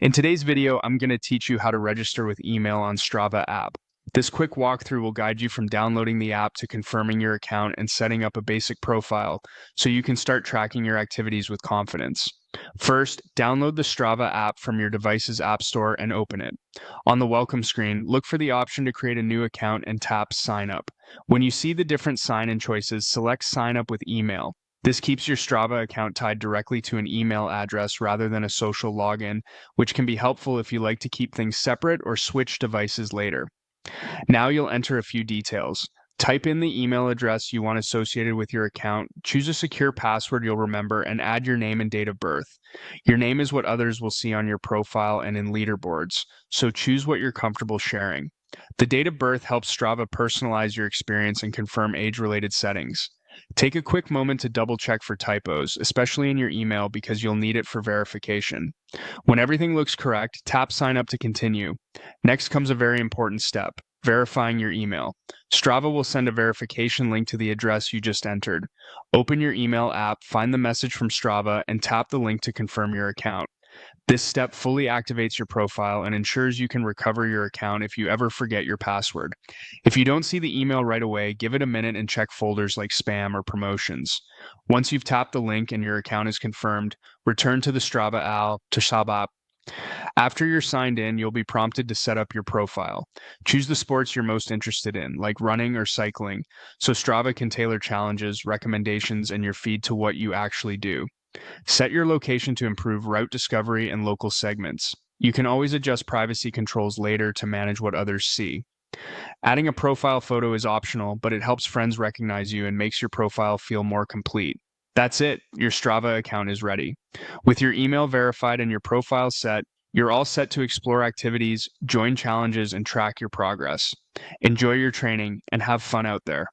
In today's video, I'm going to teach you how to register with email on Strava app. This quick walkthrough will guide you from downloading the app to confirming your account and setting up a basic profile so you can start tracking your activities with confidence. First, download the Strava app from your device's app store and open it. On the welcome screen, look for the option to create a new account and tap Sign Up. When you see the different sign-in choices, select Sign Up with Email. This keeps your Strava account tied directly to an email address rather than a social login, which can be helpful if you like to keep things separate or switch devices later. Now you'll enter a few details. Type in the email address you want associated with your account, choose a secure password you'll remember, and add your name and date of birth. Your name is what others will see on your profile and in leaderboards, so choose what you're comfortable sharing. The date of birth helps Strava personalize your experience and confirm age-related settings. Take a quick moment to double check for typos, especially in your email because you'll need it for verification. When everything looks correct, tap Sign Up to continue. Next comes a very important step, verifying your email. Strava will send a verification link to the address you just entered. Open your email app, find the message from Strava, and tap the link to confirm your account. This step fully activates your profile and ensures you can recover your account if you ever forget your password. If you don't see the email right away, give it a minute and check folders like spam or promotions. Once you've tapped the link and your account is confirmed, return to the Strava app. After you're signed in, you'll be prompted to set up your profile. Choose the sports you're most interested in, like running or cycling, so Strava can tailor challenges, recommendations, and your feed to what you actually do. Set your location to improve route discovery and local segments. You can always adjust privacy controls later to manage what others see. Adding a profile photo is optional, but it helps friends recognize you and makes your profile feel more complete. That's it, your Strava account is ready. With your email verified and your profile set, you're all set to explore activities, join challenges, and track your progress. Enjoy your training and have fun out there.